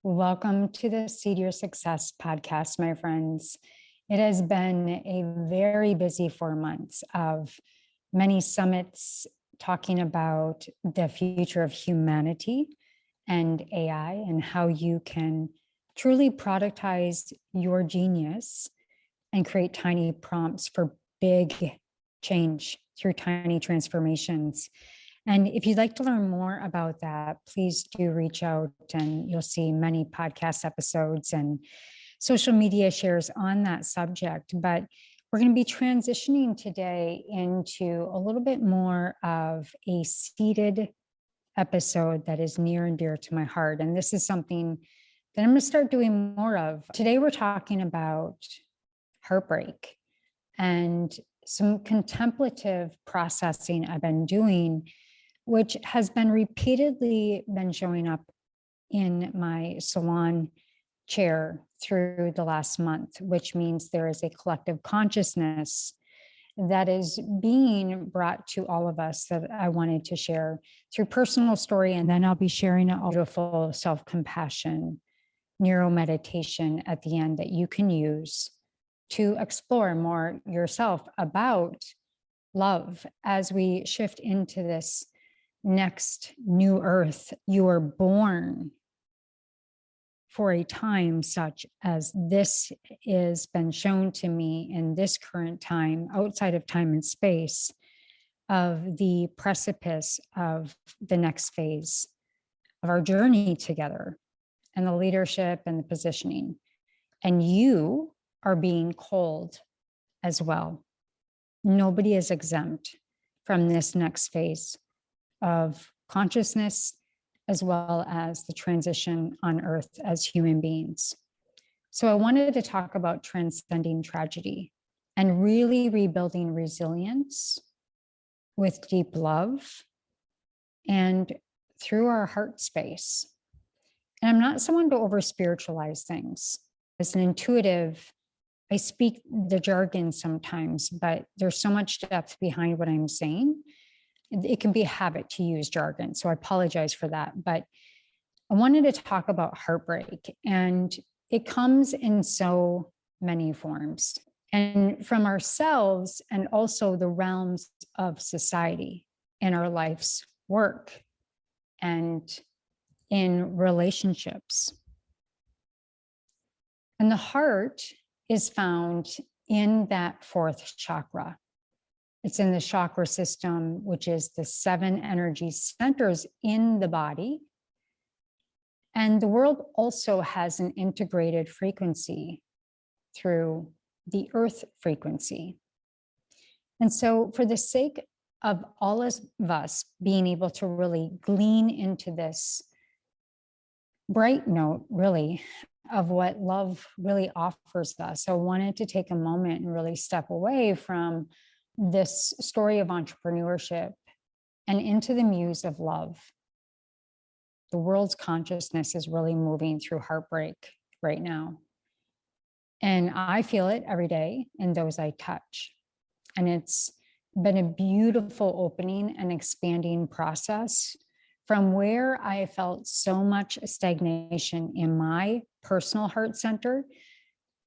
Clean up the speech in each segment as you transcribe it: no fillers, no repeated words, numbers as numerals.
Welcome to the Seed Your Success podcast, my friends. It has been a very busy 4 months of many summits talking about the future of humanity and AI and how you can truly productize your genius and create tiny prompts for big change through tiny transformations. And if you'd like to learn more about that, please do reach out, and you'll see many podcast episodes and social media shares on that subject. But we're going to be transitioning today into a little bit more of a seated episode that is near and dear to my heart. And this is something that I'm going to start doing more of. Today, we're talking about heartbreak and some contemplative processing I've been doing, which has been repeatedly been showing up in my salon chair through the last month, which means there is a collective consciousness that is being brought to all of us that I wanted to share through personal story. And then I'll be sharing a beautiful self-compassion neuro meditation at the end that you can use to explore more yourself about love as we shift into this next new earth. You are born for a time such as this has been shown to me in this current time, outside of time and space, of the precipice of the next phase of our journey together and the leadership and the positioning. And you are being called as well. Nobody is exempt from this next phase of consciousness, as well as the transition on Earth as human beings. So I wanted to talk about transcending tragedy and really rebuilding resilience with deep love and through our heart space. And I'm not someone to over spiritualize things. As an intuitive, I speak the jargon sometimes, but there's so much depth behind what I'm saying. It can be a habit to use jargon, so I apologize for that. But I wanted to talk about heartbreak, and it comes in so many forms, and from ourselves and also the realms of society in our life's work and in relationships. And the heart is found in that fourth chakra. It's in the chakra system, which is the 7 energy centers in the body. And the world also has an integrated frequency through the earth frequency. And so for the sake of all of us being able to really glean into this bright note, really, of what love really offers us, I wanted to take a moment and really step away from this story of entrepreneurship and into the muse of love. The world's consciousness is really moving through heartbreak right now. And I feel it every day in those I touch. And it's been a beautiful opening and expanding process from where I felt so much stagnation in my personal heart center,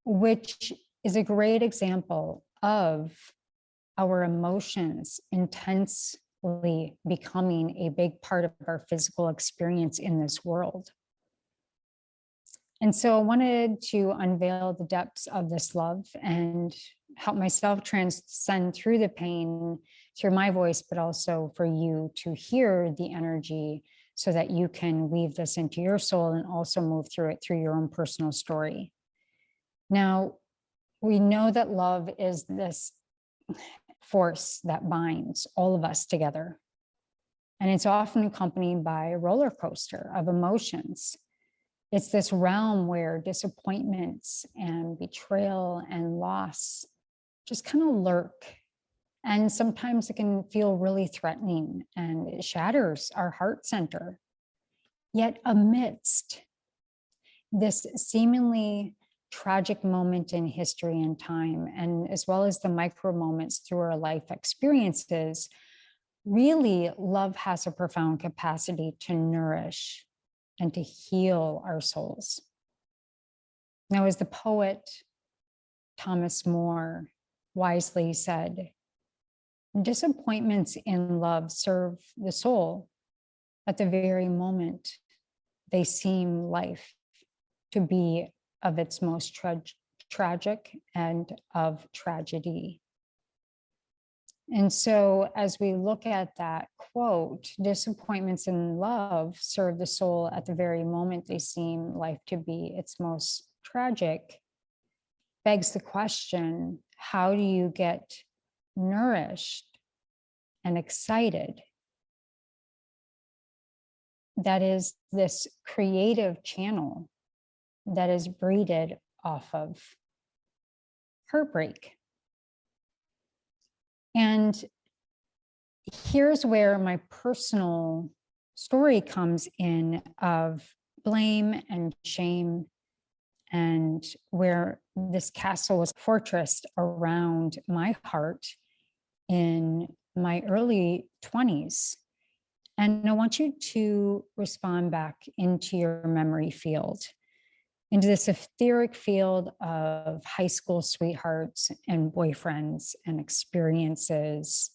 which is a great example of our emotions intensely becoming a big part of our physical experience in this world. And so I wanted to unveil the depths of this love and help myself transcend through the pain, through my voice, but also for you to hear the energy so that you can weave this into your soul and also move through it through your own personal story. Now, we know that love is this force that binds all of us together. And it's often accompanied by a roller coaster of emotions. It's this realm where disappointments and betrayal and loss just kind of lurk. And sometimes it can feel really threatening and it shatters our heart center. Yet amidst this seemingly tragic moment in history and time, and as well as the micro moments through our life experiences, really love has a profound capacity to nourish and to heal our souls. Now, as the poet Thomas More wisely said, disappointments in love serve the soul at the very moment they seem life to be of its most tragic and of tragedy. And so as we look at that quote, disappointments in love serve the soul at the very moment they seem life to be its most tragic, begs the question, how do you get nourished and excited? That is this creative channel that is breeded off of heartbreak. And here's where my personal story comes in of blame and shame, and where this castle was fortressed around my heart in my early 20s. And I want you to respond back into your memory field, into this etheric field of high school sweethearts and boyfriends and experiences.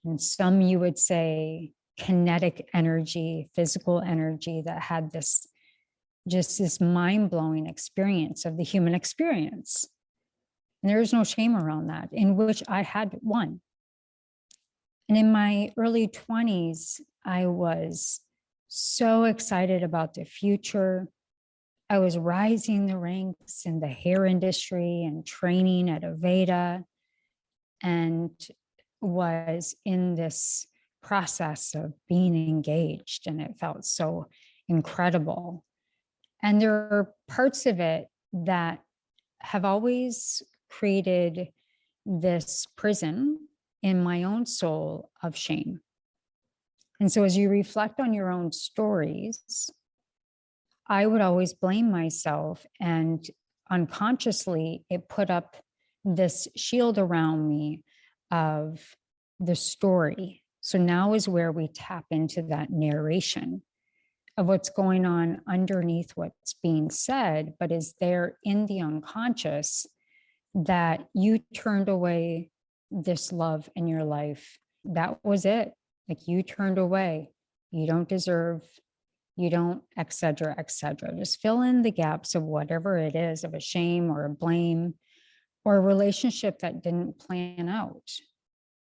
And some you would say kinetic energy, physical energy that had this mind-blowing experience of the human experience. And there is no shame around that, in which I had one. And in my early 20s, I was so excited about the future. I was rising the ranks in the hair industry and training at Aveda, and was in this process of being engaged, and it felt so incredible. And there are parts of it that have always created this prison in my own soul of shame. And so as you reflect on your own stories, I would always blame myself, and unconsciously it put up this shield around me of the story. So now is where we tap into that narration of what's going on underneath what's being said, but is there in the unconscious that you turned away this love in your life. That was it. Like, you turned away. You don't deserve, you don't, et cetera, et cetera. Just fill in the gaps of whatever it is, of a shame or a blame or a relationship that didn't plan out.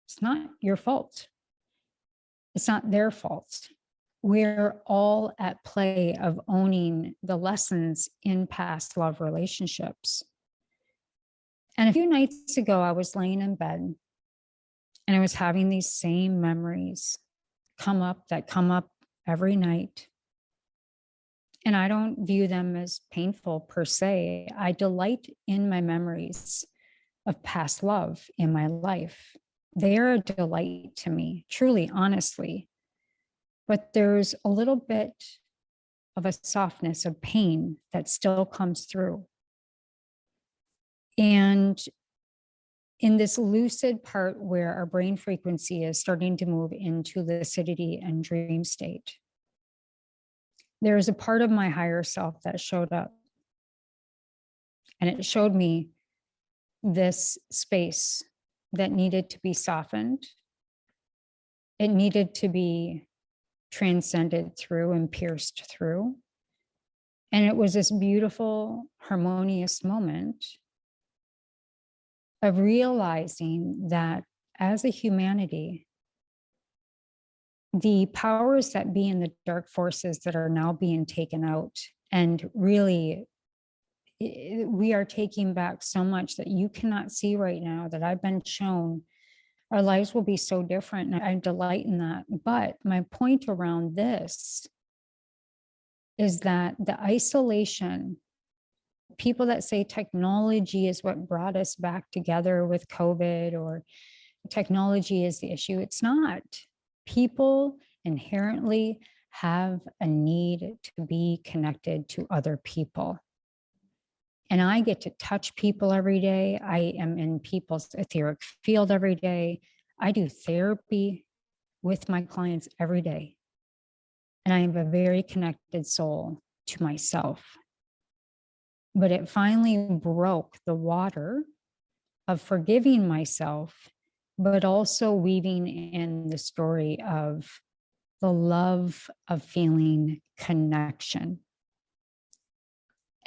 It's not your fault. It's not their fault. We're all at play of owning the lessons in past love relationships. And a few nights ago, I was laying in bed and I was having these same memories come up every night. And I don't view them as painful per se. I delight in my memories of past love in my life. They are a delight to me, truly, honestly. But there's a little bit of a softness of pain that still comes through. And in this lucid part where our brain frequency is starting to move into lucidity and dream state, there is a part of my higher self that showed up. And it showed me this space that needed to be softened. It needed to be transcended through and pierced through. And it was this beautiful, harmonious moment of realizing that as a humanity, the powers that be in the dark forces that are now being taken out, and really we are taking back so much that you cannot see right now, that I've been shown. Our lives will be so different, and I delight in that. But my point around this is that the isolation, people that say technology is what brought us back together with COVID, or technology is the issue, it's not. People inherently have a need to be connected to other people. And I get to touch people every day. I am in people's etheric field every day. I do therapy with my clients every day. And I have a very connected soul to myself. But it finally broke the water of forgiving myself, but also weaving in the story of the love of feeling connection.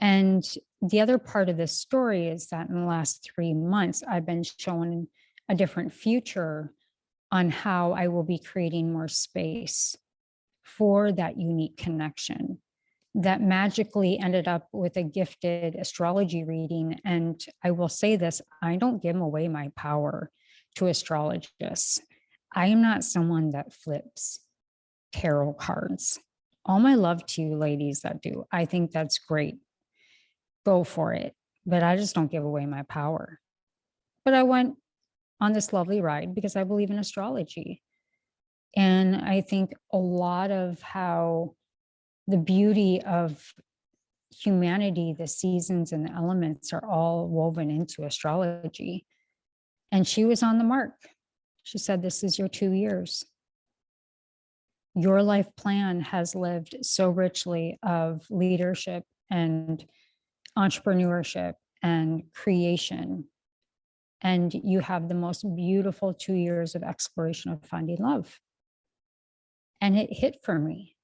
And the other part of this story is that in the last 3 months, I've been shown a different future on how I will be creating more space for that unique connection that magically ended up with a gifted astrology reading. And I will say this, I don't give away my power to astrologists. I am not someone that flips tarot cards. All my love to you ladies that do. I think that's great. Go for it. But I just don't give away my power. But I went on this lovely ride because I believe in astrology. And I think a lot of how the beauty of humanity, the seasons and the elements are all woven into astrology. And she was on the mark. She said, this is your 2 years. Your life plan has lived so richly of leadership and entrepreneurship and creation. And you have the most beautiful 2 years of exploration of finding love. And it hit for me.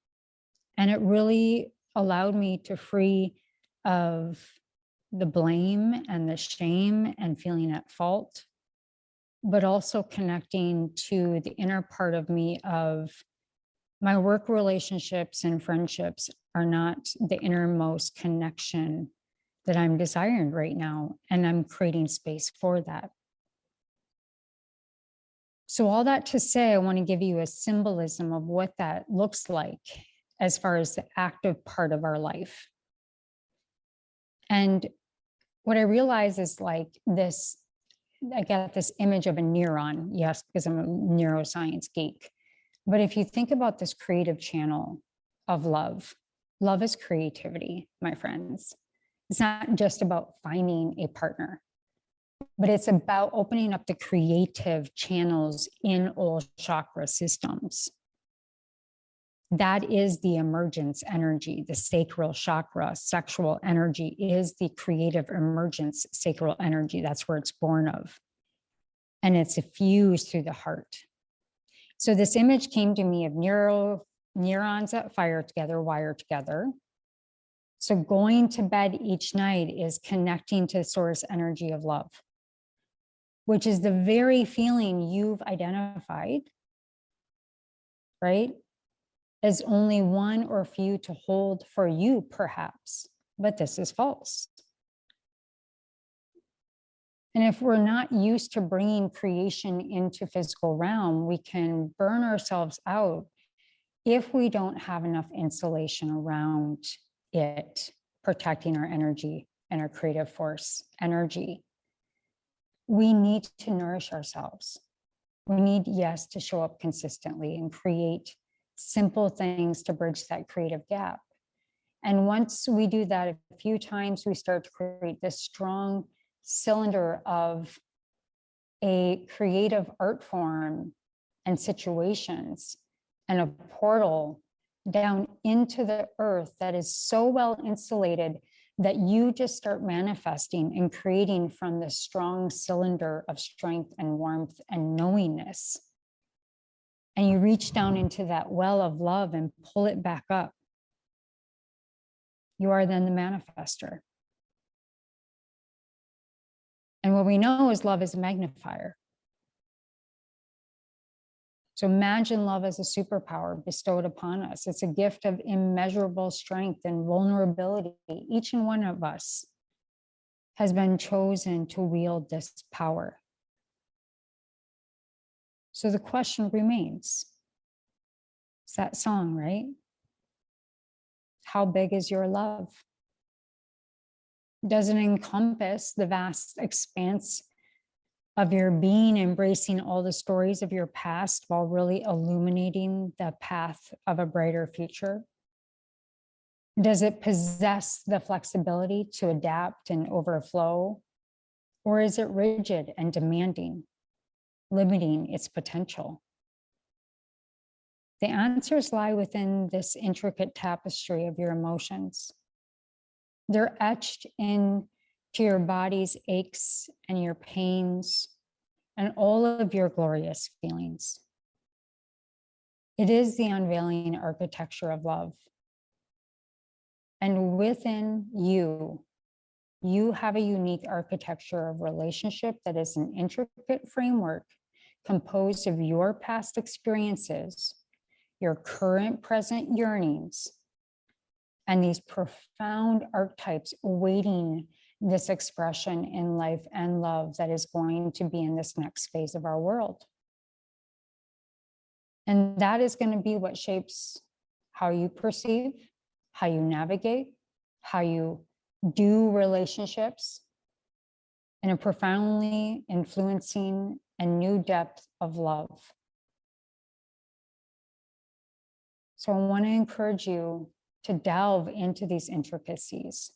And it really allowed me to free of the blame and the shame and feeling at fault, but also connecting to the inner part of me of my work relationships and friendships are not the innermost connection that I'm desiring right now. And I'm creating space for that. So all that to say, I want to give you a symbolism of what that looks like as far as the active part of our life. And what I realize is like this, I got this image of a neuron, yes, because I'm a neuroscience geek. But if you think about this creative channel of love, love is creativity, my friends. It's not just about finding a partner, but it's about opening up the creative channels in all chakra systems. That is the emergence energy, the sacral chakra, sexual energy is the creative emergence sacral energy. That's where it's born of. And it's effused through the heart. So this image came to me of neurons that fire together, wire together. So going to bed each night is connecting to the source energy of love, which is the very feeling you've identified, right? As only one or few to hold for you, perhaps, but this is false. And if we're not used to bringing creation into physical realm, we can burn ourselves out if we don't have enough insulation around it, protecting our energy and our creative force energy. We need to nourish ourselves. We need, yes, to show up consistently and create simple things to bridge that creative gap. And once we do that a few times, we start to create this strong cylinder of a creative art form and situations and a portal down into the earth that is so well insulated that you just start manifesting and creating from this strong cylinder of strength and warmth and knowingness. And you reach down into that well of love and pull it back up. You are then the manifester. And what we know is love is a magnifier. So imagine love as a superpower bestowed upon us. It's a gift of immeasurable strength and vulnerability. Each and one of us has been chosen to wield this power. So the question remains, it's that song, right? How big is your love? Does it encompass the vast expanse of your being, embracing all the stories of your past while really illuminating the path of a brighter future? Does it possess the flexibility to adapt and overflow? Or is it rigid and demanding, limiting its potential? The answers lie within this intricate tapestry of your emotions. They're etched into your body's aches and your pains and all of your glorious feelings. It is the unveiling architecture of love. And within you, you have a unique architecture of relationship that is an intricate framework composed of your past experiences, your current present yearnings, and these profound archetypes awaiting this expression in life and love that is going to be in this next phase of our world. And that is going to be what shapes how you perceive, how you navigate, how you do relationships in a profoundly influencing and new depth of love. So I want to encourage you to delve into these intricacies,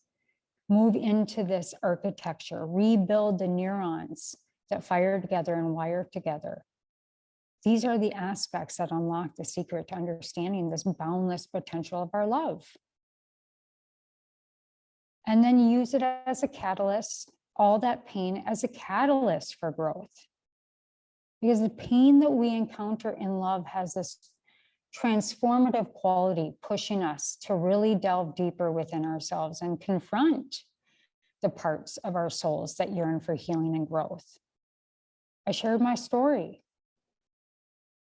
move into this architecture, rebuild the neurons that fire together and wire together. These are the aspects that unlock the secret to understanding this boundless potential of our love. And then use it as a catalyst, all that pain as a catalyst for growth. Because the pain that we encounter in love has this transformative quality, pushing us to really delve deeper within ourselves and confront the parts of our souls that yearn for healing and growth. I shared my story.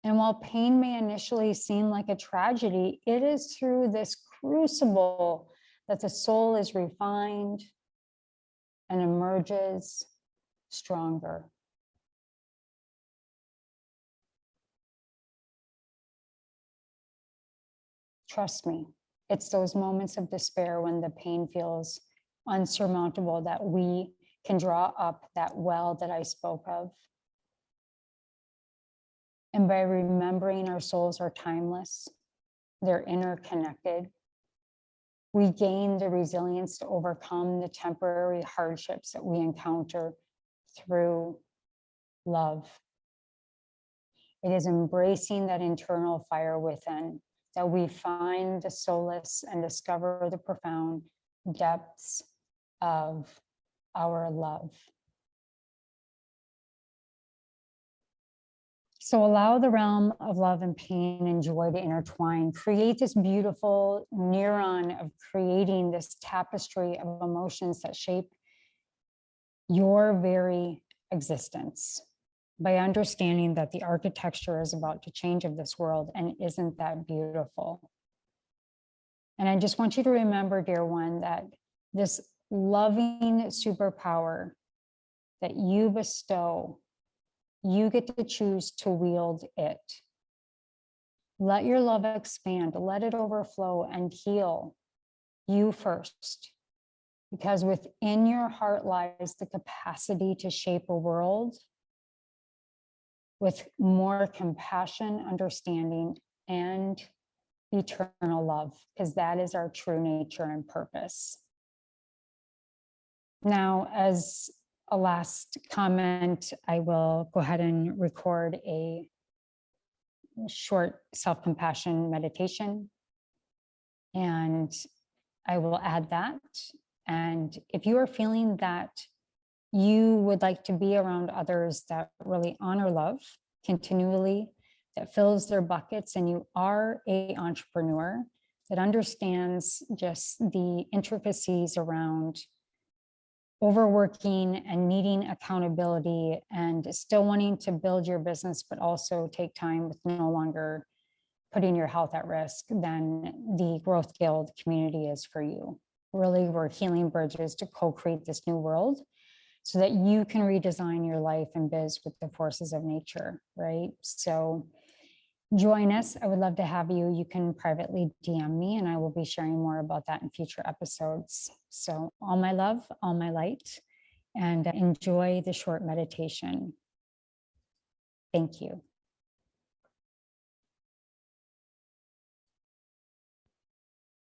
And while pain may initially seem like a tragedy, it is through this crucible that the soul is refined and emerges stronger. Trust me, it's those moments of despair when the pain feels unsurmountable that we can draw up that well that I spoke of. And by remembering our souls are timeless, they're interconnected, we gain the resilience to overcome the temporary hardships that we encounter through love. It is embracing that internal fire within that we find the solace and discover the profound depths of our love. So allow the realm of love and pain and joy to intertwine. Create this beautiful neuron of creating this tapestry of emotions that shape your very existence by understanding that the architecture is about to change of this world. And isn't that beautiful? And I just want you to remember, dear one, that this loving superpower that you bestow, you get to choose to wield it. Let your love expand, let it overflow and heal you first. Because within your heart lies the capacity to shape a world with more compassion, understanding, and eternal love, because that is our true nature and purpose. Now, as a last comment, I will go ahead and record a short self-compassion meditation, and I will add that. And if you are feeling that you would like to be around others that really honor love continually, that fills their buckets, and you are an entrepreneur that understands just the intricacies around overworking and needing accountability and still wanting to build your business, but also take time with no longer putting your health at risk, then the Growth Guild community is for you. Really, we're healing bridges to co-create this new world so that you can redesign your life and biz with the forces of nature, right? So join us. I would love to have you. You can privately DM me, and I will be sharing more about that in future episodes. So all my love, all my light, and enjoy the short meditation. Thank you.